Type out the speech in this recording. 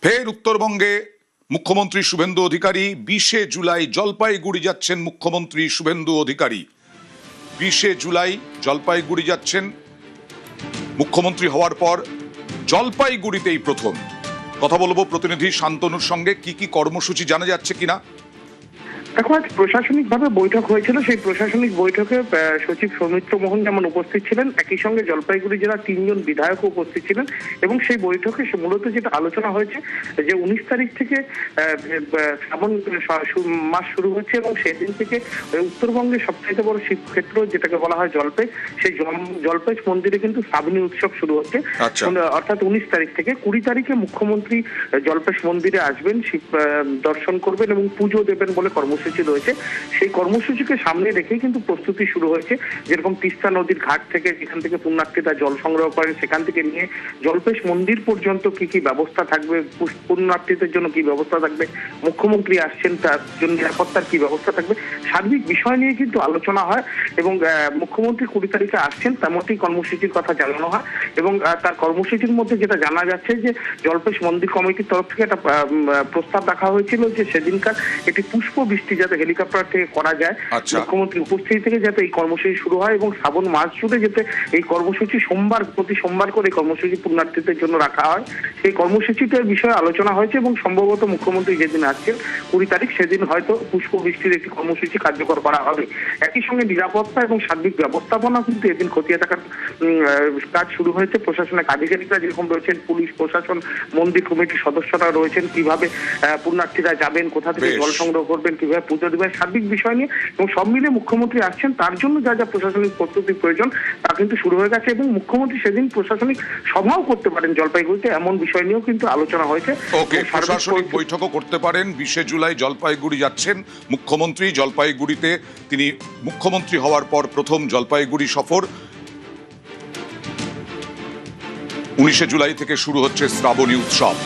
ফের উত্তরবঙ্গে মুখ্যমন্ত্রী শুভেন্দু অধিকারী 20শে জুলাই জলপাইগুড়ি যাচ্ছেন মুখ্যমন্ত্রী শুভেন্দু অধিকারী। 20শে জুলাই জলপাইগুড়ি যাচ্ছেন মুখ্যমন্ত্রী হওয়ার পর জলপাইগুড়িতেই প্রথম। কথা বলবো প্রতিনিধি শান্তনুর সঙ্গে, কি কর্মসূচি জানা যাচ্ছে কিনা। দেখো, আজ প্রশাসনিকভাবে বৈঠক হয়েছিল। সেই প্রশাসনিক বৈঠকে সচিব সৌমিত্র মোহন যেমন উপস্থিত ছিলেন, একই সঙ্গে জলপাইগুড়ি জেলার 3 জন বিধায়কও উপস্থিত ছিলেন। এবং সেই বৈঠকে মূলত যেটা আলোচনা হয়েছে যে 19 তারিখ থেকে শ্রাবণ মাস শুরু হচ্ছে এবং সেদিন থেকে উত্তরবঙ্গের সবচেয়ে বড় শিবক্ষেত্র যেটাকে বলা হয় জলপেশ, সেই জলপেশ মন্দিরে কিন্তু শ্রাবণী উৎসব শুরু হচ্ছে। অর্থাৎ 19 তারিখ থেকে 20 তারিখে মুখ্যমন্ত্রী জলপেশ মন্দিরে আসবেন, শিব দর্শন করবেন এবং পুজো দেবেন বলে কর্মসূচি রয়েছে। সেই কর্মসূচিকে সামনে রেখেই কিন্তু প্রস্তুতি শুরু হয়েছে। যেরকম তিস্তা নদীর ঘাট থেকে, যেখান থেকে পুণ্যার্থীরা জল সংগ্রহ করেন, সেখান থেকে নিয়ে জলপেশ মন্দির পর্যন্ত কি ব্যবস্থা থাকবে, পুণ্যার্থীদের জন্য কি ব্যবস্থা থাকবে, মুখ্যমন্ত্রী আসছেন তার জন্য নিরাপত্তার কি ব্যবস্থা থাকবে, সার্বিক বিষয় নিয়ে কিন্তু আলোচনা হয়। এবং মুখ্যমন্ত্রী 20 তারিখে আসছেন তেমনটি কর্মসূচির কথা জানানো হয়। এবং তার কর্মসূচির মধ্যে যেটা জানা যাচ্ছে যে জলপেশ মন্দির কমিটির তরফ থেকে একটা প্রস্তাব রাখা হয়েছিল যে সেদিনকার একটি পুষ্প বৃষ্টি যাতে হেলিকপ্টার থেকে করা যায়, মুখ্যমন্ত্রী উপস্থিতি থেকে যাতে এই কর্মসূচি শুরু হয় এবং শ্রাবণ মাস জুড়ে যাতে এই কর্মসূচি প্রতি সোমবার করে এই কর্মসূচি পুণ্যার্থীদের জন্য রাখা হয়। সেই কর্মসূচিটার বিষয়ে আলোচনা হয়েছে এবং সম্ভবত মুখ্যমন্ত্রী যেদিন আসছেন 20 তারিখ, সেদিন হয়তো পুষ্প বৃষ্টির একটি কর্মসূচি কার্যকর করা হবে। একই সঙ্গে নিরাপত্তা এবং সার্বিক ব্যবস্থাপনা কিন্তু এদিন খতিয়ে দেখার কাজ শুরু হয়েছে। প্রশাসনের আধিকারিকরা যেরকম রয়েছেন, পুলিশ প্রশাসন, মন্দির কমিটির সদস্যরা রয়েছেন, কিভাবে পুণ্যার্থীরা যাবেন, কোথা থেকে জল সংগ্রহ করবেন, কিভাবে পুজো দেবেন, সার্বিক বিষয় নিয়ে এবং সব মিলে মুখ্যমন্ত্রী আসছেন, তার জন্য যা যা প্রশাসনিক প্রস্তুতির প্রয়োজন তা কিন্তু শুরু হয়ে গেছে। এবং মুখ্যমন্ত্রী সেদিন প্রশাসনিক সভাও করতে পারেন জলপাইগুড়িতে, এমন বিষয় নিয়েও কিন্তু আলোচনা হয়েছে। প্রশাসনিক বৈঠকও করতে পারেন। 20শে জুলাই জলপাইগুড়ি যাচ্ছেন মুখ্যমন্ত্রী। জলপাইগুড়িতে তিনি মুখ্যমন্ত্রী হওয়ার পর প্রথম জলপাইগুড়ি সফর। 19শে জুলাই থেকে শুরু হচ্ছে শ্রাবণী উৎসব।